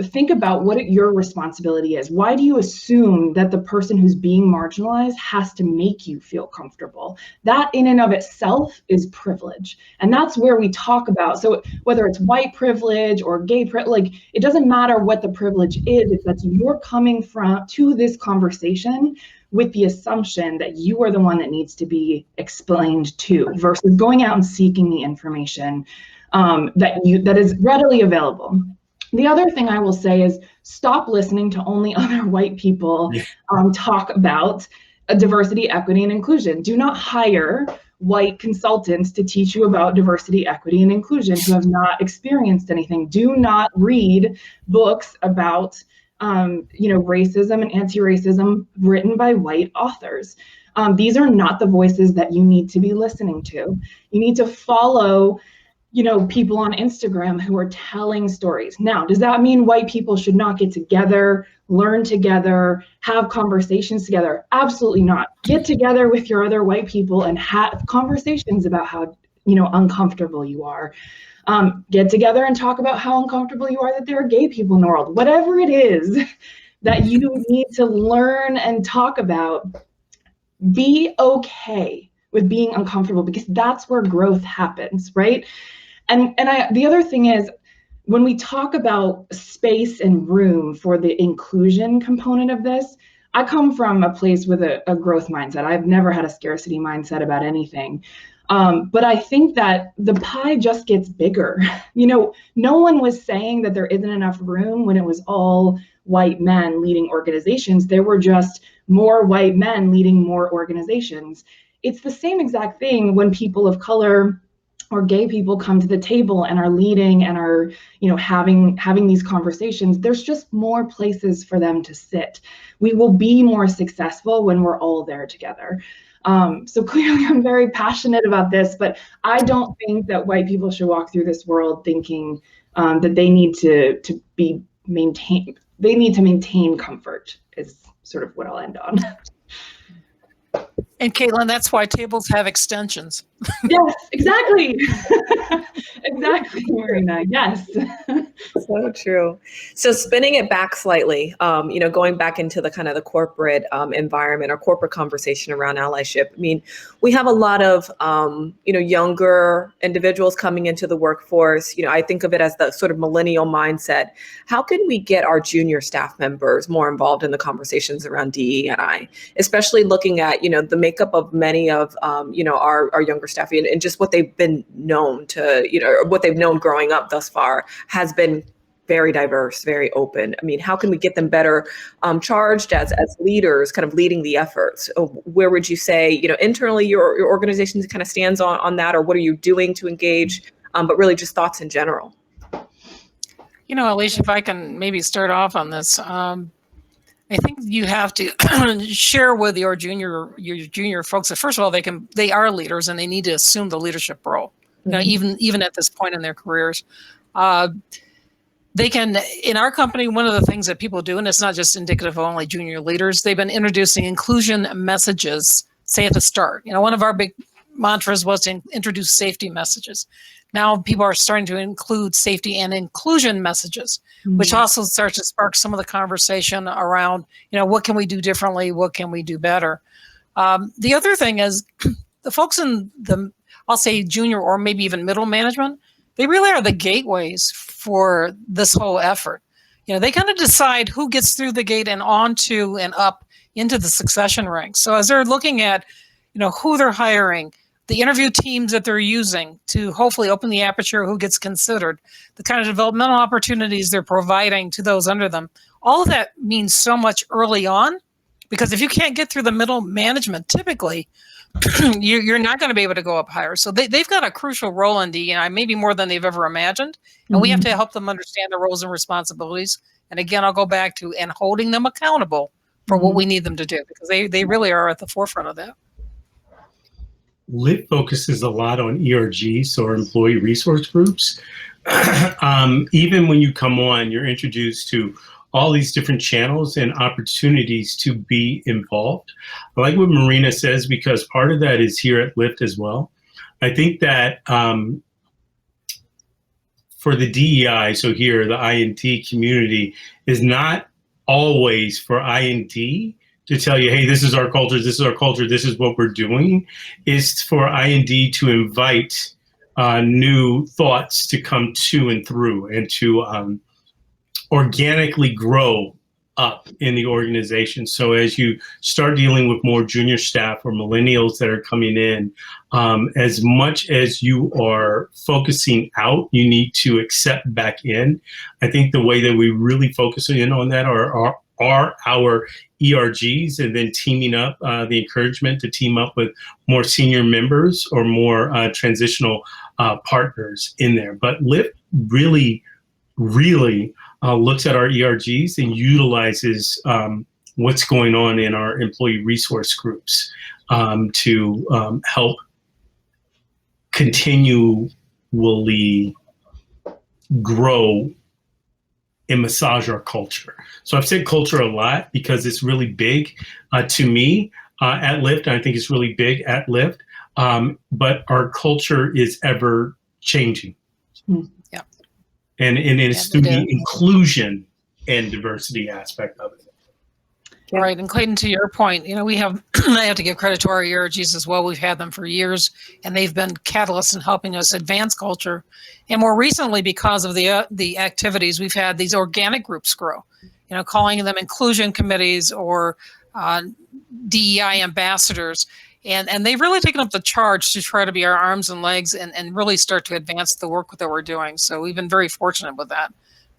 think about what your responsibility is. Why do you assume that the person who's being marginalized has to make you feel comfortable? That in and of itself is privilege. And that's where we talk about, so whether it's white privilege or gay privilege, it doesn't matter what the privilege is, it's that you're coming to this conversation with the assumption that you are the one that needs to be explained to, versus going out and seeking the information that is readily available. The other thing I will say is stop listening to only other white people talk about diversity, equity, and inclusion. Do not hire white consultants to teach you about diversity, equity, and inclusion who have not experienced anything. Do not read books about racism and anti-racism written by white authors. These are not the voices that you need to be listening to. You need to follow, people on Instagram who are telling stories. Now, does that mean white people should not get together, learn together, have conversations together? Absolutely not. Get together with your other white people and have conversations about how, uncomfortable you are. Get together and talk about how uncomfortable you are that there are gay people in the world. Whatever it is that you need to learn and talk about, be okay with being uncomfortable, because that's where growth happens, right? And the other thing is, when we talk about space and room for the inclusion component of this, I come from a place with a growth mindset. I've never had a scarcity mindset about anything. But I think that the pie just gets bigger. You know, no one was saying that there isn't enough room when it was all white men leading organizations. There were just more white men leading more organizations. It's the same exact thing when people of color or gay people come to the table and are leading and are, you know, having these conversations. There's just more places for them to sit. We will be more successful when we're all there together. So clearly I'm very passionate about this, but I don't think that white people should walk through this world thinking that they need to maintain comfort, is sort of what I'll end on. And Caitlin, that's why tables have extensions. Yes, exactly. Exactly, Marina. Yes. So true. So spinning it back slightly, you know, going back into the kind of the corporate environment or corporate conversation around allyship. I mean, we have a lot of, you know, younger individuals coming into the workforce. You know, I think of it as the sort of millennial mindset. How can we get our junior staff members more involved in the conversations around DE&I, especially looking at, you know, the makeup of many of, you know, our younger staff and just what they've been known to, you know, or what they've known growing up thus far has been very diverse, very open. I mean, how can we get them better charged as leaders, kind of leading the efforts? Where would you say, you know, internally your organization kind of stands on that, or what are you doing to engage? But really just thoughts in general. You know, Allyship, if I can maybe start off on this, I think you have to share with your junior folks that, first of all, they are leaders and they need to assume the leadership role. You know, even at this point in their careers. They can, in our company, one of the things that people do, and it's not just indicative of only junior leaders, they've been introducing inclusion messages, say at the start. You know, one of our big mantras was to introduce safety messages. Now people are starting to include safety and inclusion messages, which also starts to spark some of the conversation around, you know, what can we do differently? What can we do better? The other thing is the folks in the, I'll say junior or maybe even middle management, they really are the gateways for this whole effort. You know, they kind of decide who gets through the gate and onto and up into the succession ranks. So as they're looking at, you know, who they're hiring, the interview teams that they're using to hopefully open the aperture, who gets considered, the kind of developmental opportunities they're providing to those under them, all of that means so much early on, because if you can't get through the middle management, typically, you're not going to be able to go up higher. So they've got a crucial role in DEI, maybe more than they've ever imagined. And we have to help them understand their roles and responsibilities. And again, I'll go back to and holding them accountable for what we need them to do, because they really are at the forefront of that. Lyft focuses a lot on ERGs, or employee resource groups. Even when you come on, you're introduced to all these different channels and opportunities to be involved. I like what Marina says, because part of that is here at Lyft as well. I think that for the DEI, so here, the INT community is not always for INT to tell you, hey, this is our culture, this is our culture, this is what we're doing. It's for IND to invite new thoughts to come to and through, and to organically grow up in the organization. So as you start dealing with more junior staff or millennials that are coming in, as much as you are focusing out, you need to accept back in. I think the way that we really focus in on that are our ERGs, and then teaming up, the encouragement to team up with more senior members or more transitional partners in there. But Lyft really looks at our ERGs and utilizes what's going on in our employee resource groups to help continually grow and massage our culture. So I've said culture a lot because it's really big to me at Lyft. I think it's really big at Lyft, but our culture is ever changing. Yeah. And it's through the inclusion and diversity aspect of it. Yeah. Right. And Clayton, to your point, we have, I have to give credit to our ERGs as well. We've had them for years, and they've been catalysts in helping us advance culture. And more recently, because of the activities, we've had these organic groups grow, calling them inclusion committees or DEI ambassadors. And they've really taken up the charge to try to be our arms and legs and really start to advance the work that we're doing. So we've been very fortunate with that.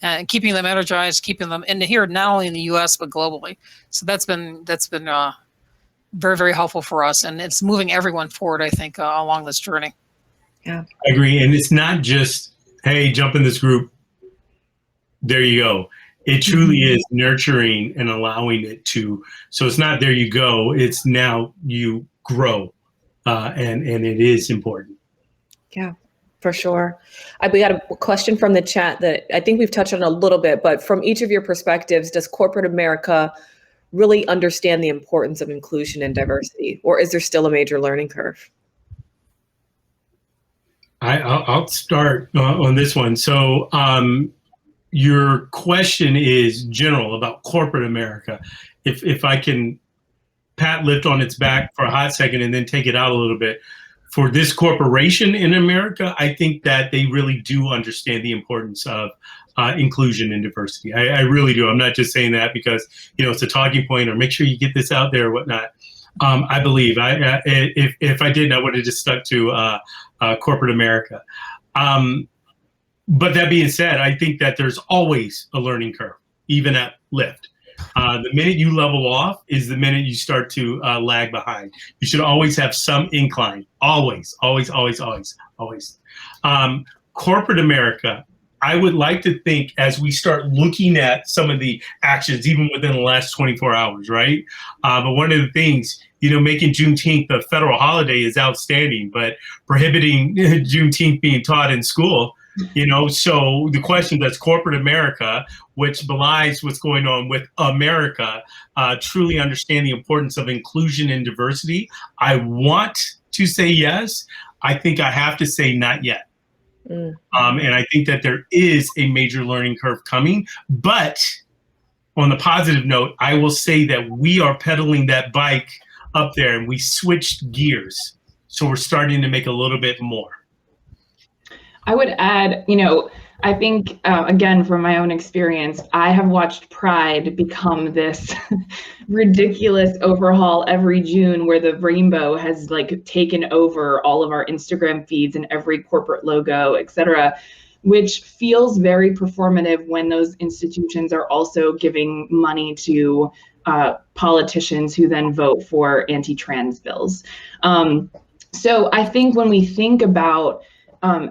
And keeping them energized, keeping them in here, not only in the U.S. but globally. So that's been very, very helpful for us, and it's moving everyone forward, I think, along this journey. Yeah, I agree, and it's not just, hey, jump in this group, there you go. It truly is nurturing and allowing it to. So it's not there you go. It's now you grow, and it is important. Yeah. For sure. We got a question from the chat that I think we've touched on a little bit, but from each of your perspectives, does corporate America really understand the importance of inclusion and diversity, or is there still a major learning curve? I'll start on this one. So your question is general about corporate America. If I can pat Lyft on its back for a hot second and then take it out a little bit. For this corporation in America, I think that they really do understand the importance of inclusion and diversity. I really do. I'm not just saying that because it's a talking point or make sure you get this out there or whatnot. I believe if I didn't, I would have just stuck to corporate America. But that being said, I think that there's always a learning curve, even at Lyft. The minute you level off is the minute you start to lag behind. You should always have some incline. Always, always, always, always, always. Corporate America, I would like to think as we start looking at some of the actions, even within the last 24 hours, right? But one of the things, making Juneteenth a federal holiday is outstanding, but prohibiting Juneteenth being taught in school, so the question that's corporate America, which belies what's going on with America, truly understand the importance of inclusion and diversity. I want to say yes. I think I have to say not yet. And I think that there is a major learning curve coming. But on the positive note, I will say that we are pedaling that bike up there and we switched gears. So we're starting to make a little bit more. I would add, I think, again, from my own experience, I have watched Pride become this ridiculous overhaul every June where the rainbow has taken over all of our Instagram feeds and every corporate logo, et cetera, which feels very performative when those institutions are also giving money to politicians who then vote for anti-trans bills. So I think when we think about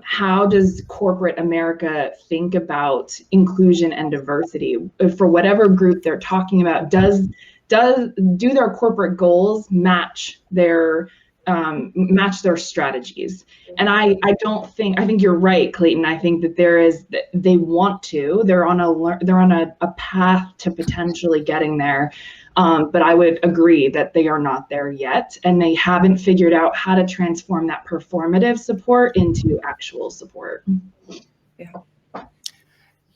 how does corporate America think about inclusion and diversity for whatever group they're talking about? Do their corporate goals match their strategies? And I think you're right, Clayton. I think that they want to. They're on a path to potentially getting there. But I would agree that they are not there yet, and they haven't figured out how to transform that performative support into actual support. Yeah.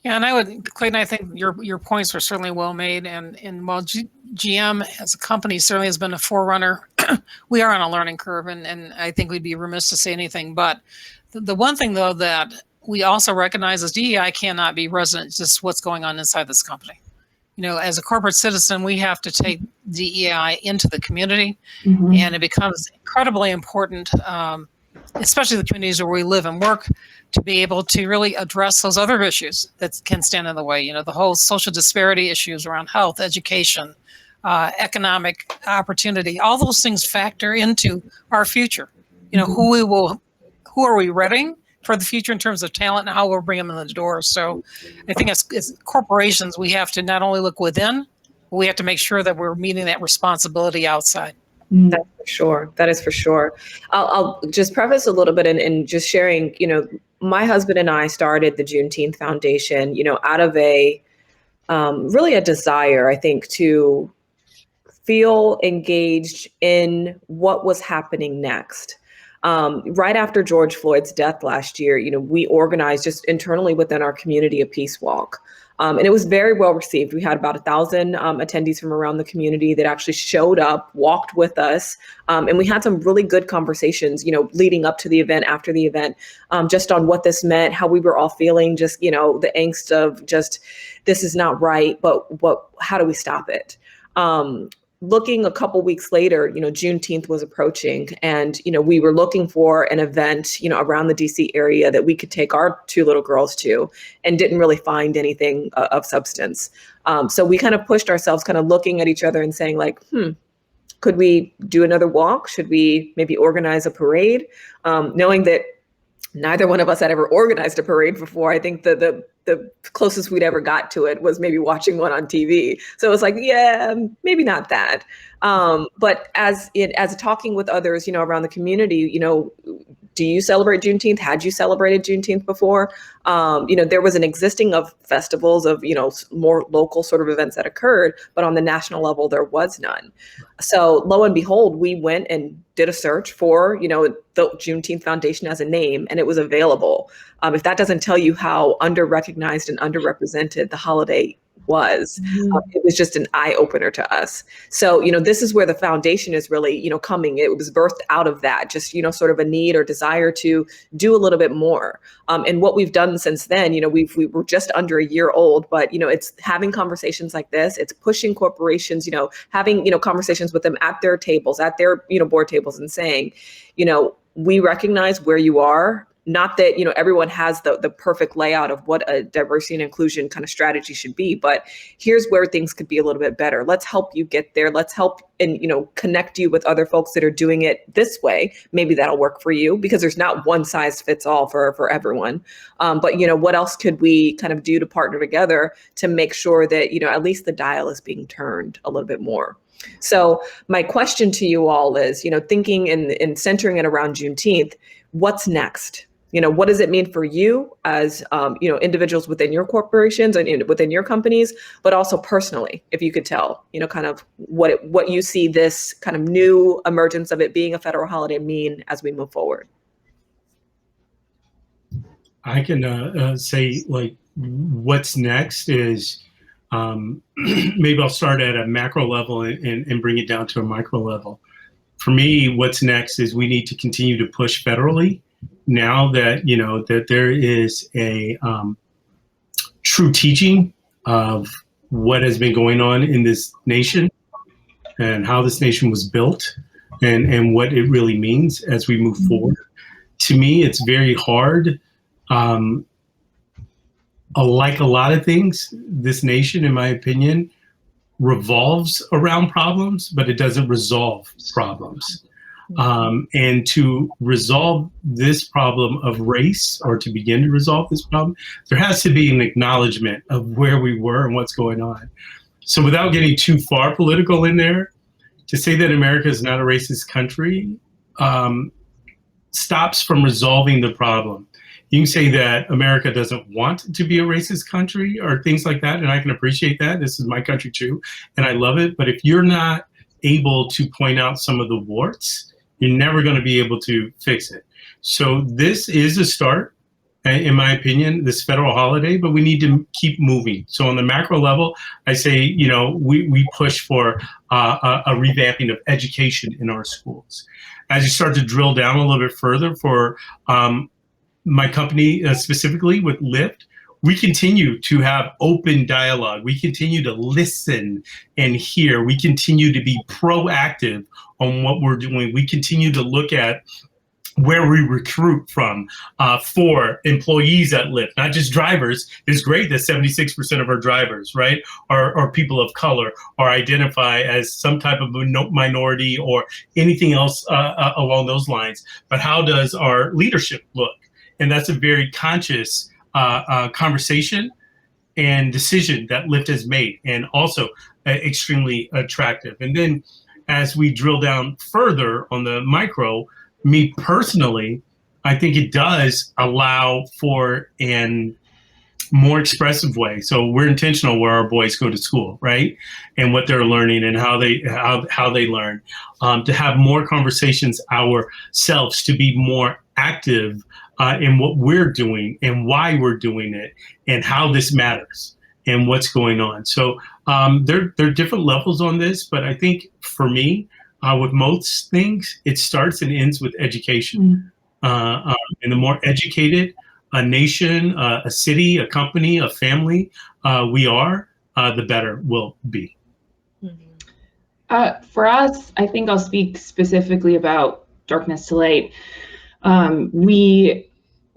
Yeah, and Clayton, I think your points are certainly well made, and while GM as a company certainly has been a forerunner, we are on a learning curve, and I think we'd be remiss to say anything but. The one thing, though, that we also recognize is DEI cannot be resident just what's going on inside this company. As a corporate citizen, we have to take DEI into the community, and it becomes incredibly important, especially the communities where we live and work, to be able to really address those other issues that can stand in the way. The whole social disparity issues around health, education, economic opportunity, all those things factor into our future. Who are we readying for the future in terms of talent and how we'll bring them in the door. So I think as corporations, we have to not only look within, but we have to make sure that we're meeting that responsibility outside. That's for sure. That is for sure. I'll just preface a little bit and just sharing, my husband and I started the Juneteenth Foundation, out of really a desire, I think, to feel engaged in what was happening next. Right after George Floyd's death last year, we organized just internally within our community a peace walk. And it was very well received. We had about 1,000 attendees from around the community that actually showed up, walked with us, and we had some really good conversations, leading up to the event, after the event, just on what this meant, how we were all feeling, just, the angst of just, this is not right, but how do we stop it? Looking a couple weeks later, Juneteenth was approaching, and, we were looking for an event, around the DC area that we could take our 2 little girls to, and didn't really find anything of substance. So we kind of pushed ourselves, kind of looking at each other and saying like, could we do another walk? Should we maybe organize a parade? Knowing that neither one of us had ever organized a parade before. I think the closest we'd ever got to it was maybe watching one on TV. So it was like, yeah, maybe not that. But as talking with others, around the community, do you celebrate Juneteenth? Had you celebrated Juneteenth before? There was an existing of festivals of, more local sort of events that occurred, but on the national level, there was none. So lo and behold, we went and did a search for, the Juneteenth Foundation as a name, and it was available. If that doesn't tell you how under-recognized and underrepresented the holiday was, it was just an eye opener to us. So, this is where the foundation is really, coming. It was birthed out of that, just, sort of a need or desire to do a little bit more. And what we've done since then, we were just under a year old, but, it's having conversations like this, it's pushing corporations, having, conversations with them at their tables, at their, board tables, and saying, we recognize where you are. Not that, everyone has the perfect layout of what a diversity and inclusion kind of strategy should be, but here's where things could be a little bit better. Let's help you get there. Let's help and, connect you with other folks that are doing it this way. Maybe that'll work for you, because there's not one size fits all for everyone. But, what else could we kind of do to partner together to make sure that, at least the dial is being turned a little bit more? So my question to you all is, thinking and centering it around Juneteenth, what's next? What does it mean for you as, individuals within your corporations and within your companies, but also personally, if you could tell, kind of what you see this kind of new emergence of it being a federal holiday mean as we move forward? I can say, like, what's next is maybe I'll start at a macro level and bring it down to a micro level. For me, what's next is we need to continue to push federally. Now that, that there is a true teaching of what has been going on in this nation and how this nation was built and what it really means as we move forward. To me, it's very hard. Like a lot of things, this nation, in my opinion, revolves around problems, but it doesn't resolve problems. And to resolve this problem of race, or to begin to resolve this problem, there has to be an acknowledgement of where we were and what's going on. So without getting too far political in there, to say that America is not a racist country stops from resolving the problem. You can say that America doesn't want to be a racist country or things like that, and I can appreciate that. This is my country too, and I love it. But if you're not able to point out some of the warts, you're never going to be able to fix it. So this is a start, in my opinion, this federal holiday, but we need to keep moving. So on the macro level, I say, we push for a revamping of education in our schools. As you start to drill down a little bit further for my company, specifically with Lyft, we continue to have open dialogue. We continue to listen and hear. We continue to be proactive on what we're doing. We continue to look at where we recruit from for employees at Lyft, not just drivers. It's great that 76% of our drivers, right, are people of color or identify as some type of minority or anything else along those lines. But how does our leadership look? And that's a very conscious conversation and decision that Lyft has made, and also extremely attractive. And then as we drill down further on the micro, me personally, I think it does allow for an more expressive way. So we're intentional where our boys go to school, right? And what they're learning and how they learn, to have more conversations ourselves, to be more active in what we're doing and why we're doing it and how this matters. and what's going on. So there are different levels on this, but I think for me, with most things, it starts and ends with education. And the more educated a nation, a city, a company, a family we are, the better we'll be. For us, I think I'll speak specifically about Darkness to Light.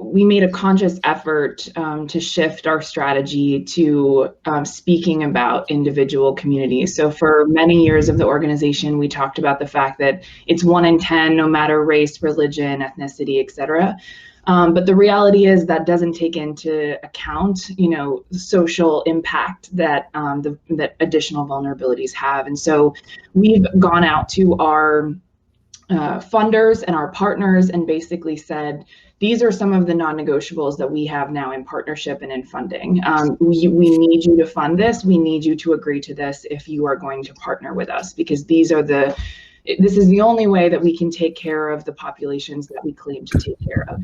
We made a conscious effort to shift our strategy to speaking about individual communities. So for many years of the organization, we talked about the fact that it's 1 in 10, no matter race, religion, ethnicity, etc. But the reality is that doesn't take into account, social impact that that additional vulnerabilities have. And so we've gone out to our funders and our partners and basically said, these are some of the non-negotiables that we have now in partnership and in funding. We need you to fund this. We need you to agree to this if you are going to partner with us, because this is the only way that we can take care of the populations that we claim to take care of.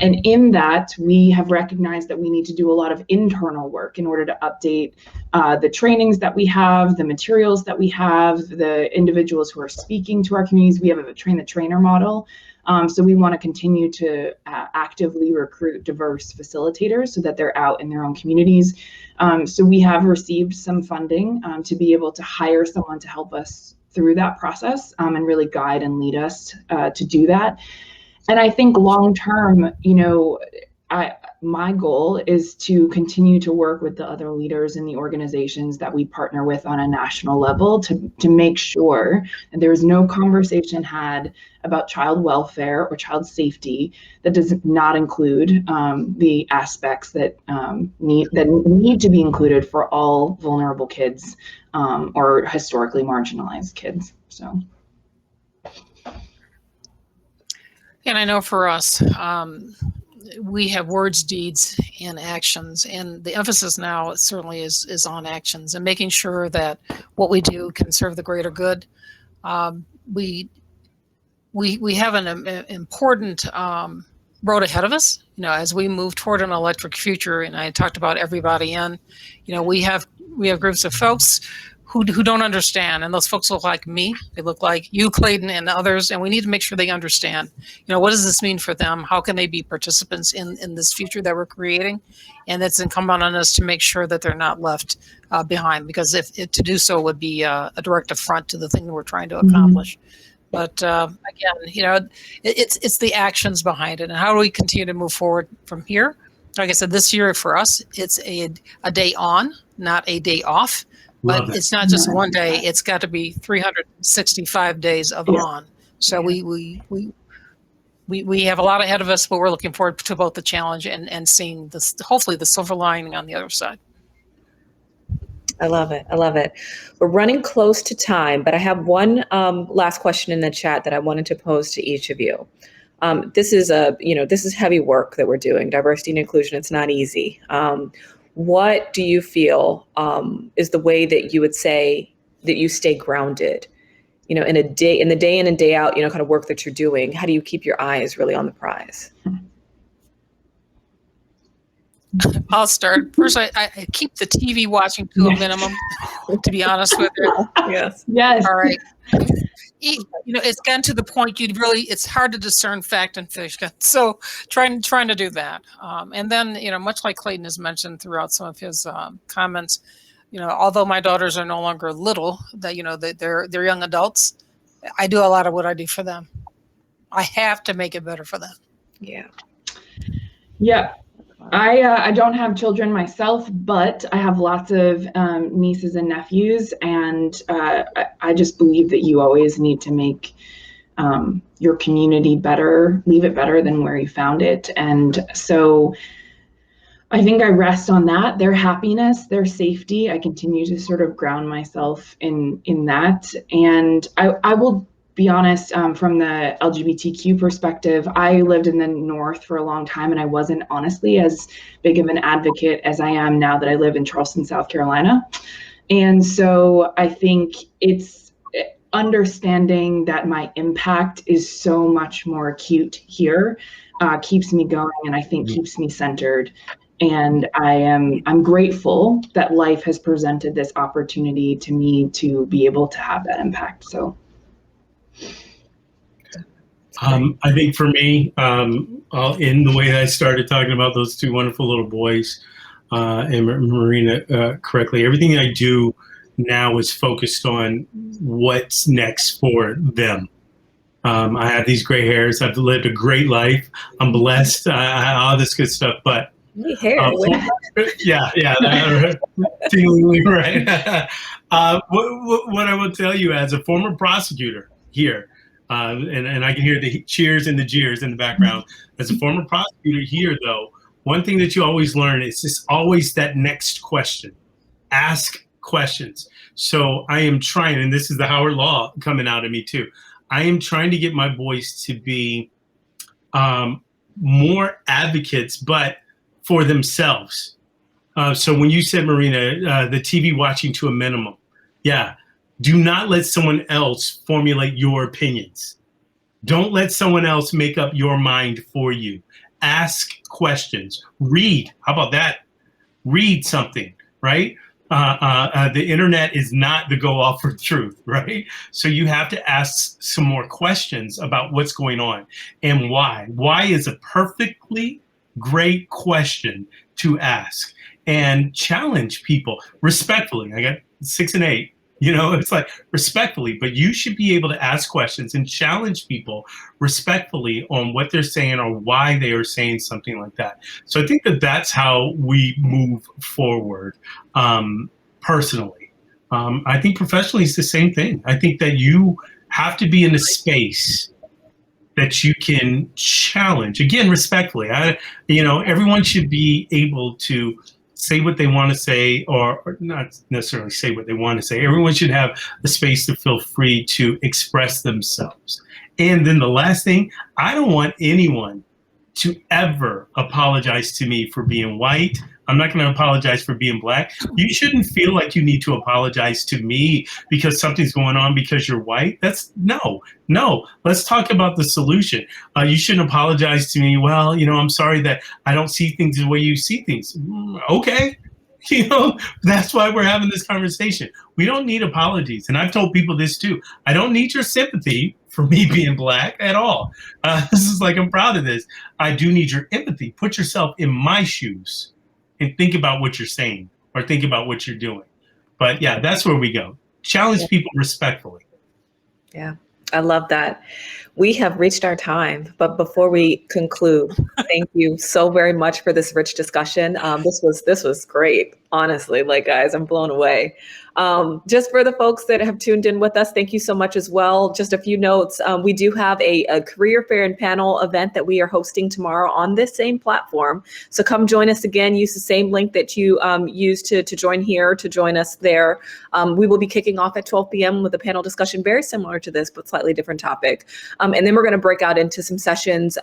And in that, we have recognized that we need to do a lot of internal work in order to update the trainings that we have, the materials that we have, the individuals who are speaking to our communities. We have a train the trainer model. So we want to continue to actively recruit diverse facilitators so that they're out in their own communities. So we have received some funding to be able to hire someone to help us through that process and really guide and lead us to do that. And I think long term, my goal is to continue to work with the other leaders in the organizations that we partner with on a national level to make sure that there is no conversation had about child welfare or child safety that does not include the aspects that need to be included for all vulnerable kids or historically marginalized kids. So. And I know for us, we have words, deeds, and actions, and the emphasis now certainly is on actions and making sure that what we do can serve the greater good. We have an important road ahead of us, as we move toward an electric future. And I talked about everybody in, we have groups of folks who don't understand, and those folks look like me. They look like you, Clayton, and others, and we need to make sure they understand. What does this mean for them? How can they be participants in this future that we're creating? And it's incumbent on us to make sure that they're not left behind, because if to do so would be a direct affront to the thing that we're trying to accomplish. But again, it's the actions behind it, and how do we continue to move forward from here? Like I said, this year for us, it's a day on, not a day off. But it's not just one day; it's got to be 365 days of on. So we have a lot ahead of us, but we're looking forward to both the challenge and seeing this, hopefully the silver lining on the other side. I love it. I love it. We're running close to time, but I have one last question in the chat that I wanted to pose to each of you. This is heavy work that we're doing. Diversity and inclusion. It's not easy. What do you feel is the way that you would say that you stay grounded, in the day in and day out, kind of work that you're doing? How do you keep your eyes really on the prize? I'll start. First, I keep the TV watching to a minimum, to be honest with you. Yes. All right. It's gotten to the point it's hard to discern fact and fiction. So trying to do that. And then, much like Clayton has mentioned throughout some of his comments, although my daughters are no longer little, that they're young adults, I do a lot of what I do for them. I have to make it better for them. Yeah. Yeah. I don't have children myself, but I have lots of nieces and nephews, and I just believe that you always need to make your community better, leave it better than where you found it. And so I think I rest on that, their happiness, their safety. I continue to sort of ground myself in that. And I will be honest, from the LGBTQ perspective, I lived in the North for a long time, and I wasn't honestly as big of an advocate as I am now that I live in Charleston, South Carolina. And so I think it's understanding that my impact is so much more acute here, keeps me going, and I think keeps me centered And I'm grateful that life has presented this opportunity to me to be able to have that impact. So. I think for me, I'll end the way that I started talking about those two wonderful little boys and Marina correctly. Everything I do now is focused on what's next for them. I have these gray hairs. I've lived a great life. I'm blessed. All this good stuff. But yeah, right. What I will tell you as a former prosecutor here, and I can hear the cheers and the jeers in the background. As a former prosecutor here, though, one thing that you always learn is just always that next question. Ask questions. So I am trying, and this is the Howard Law coming out of me too. I am trying to get my boys to be more advocates, but for themselves. So when you said, Marina, the TV watching to a minimum, yeah, do not let someone else formulate your opinions. Don't let someone else make up your mind for you. Ask questions. Read. How about that? Read something, right? The internet is not the go-off for truth, right? So you have to ask some more questions about what's going on and why. Why is a perfectly great question to ask, and challenge people respectfully. I got 6 and 8. It's like respectfully, but you should be able to ask questions and challenge people respectfully on what they're saying or why they are saying something like that. So I think that that's how we move forward personally. I think professionally it's the same thing. I think that you have to be in a space that you can challenge, again, respectfully. Everyone should be able to say what they want to say, or not necessarily say what they want to say. Everyone should have the space to feel free to express themselves. And then the last thing, I don't want anyone to ever apologize to me for being white. I'm not going to apologize for being black. You shouldn't feel like you need to apologize to me because something's going on because you're white. That's no. Let's talk about the solution. You shouldn't apologize to me. Well, I'm sorry that I don't see things the way you see things. Okay. That's why we're having this conversation. We don't need apologies. And I've told people this too. I don't need your sympathy for me being black at all. This is like, I'm proud of this. I do need your empathy. Put yourself in my shoes and think about what you're saying or think about what you're doing. But yeah, that's where we go. Challenge people respectfully. Yeah. I love that. We have reached our time, but before we conclude, thank you so very much for this rich discussion. This was great, honestly. Like, guys, I'm blown away. Just for the folks that have tuned in with us, thank you so much as well. Just a few notes. We do have a career fair and panel event that we are hosting tomorrow on this same platform. So come join us again. Use the same link that you used to join here to join us there. We will be kicking off at 12 p.m. with a panel discussion very similar to this, but slightly different topic. And then we're going to break out into some sessions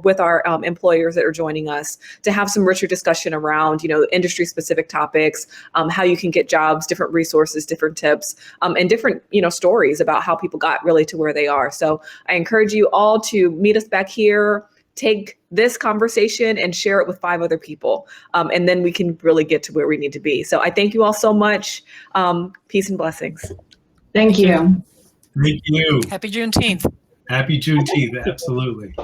with our employers that are joining us to have some richer discussion around, industry specific topics, how you can get jobs, different resources, different tips, and different, stories about how people got really to where they are. So I encourage you all to meet us back here, take this conversation and share it with 5 other people. And then we can really get to where we need to be. So I thank you all so much. Peace and blessings. Thank you. Thank you. Happy Juneteenth. Happy Juneteenth. Absolutely.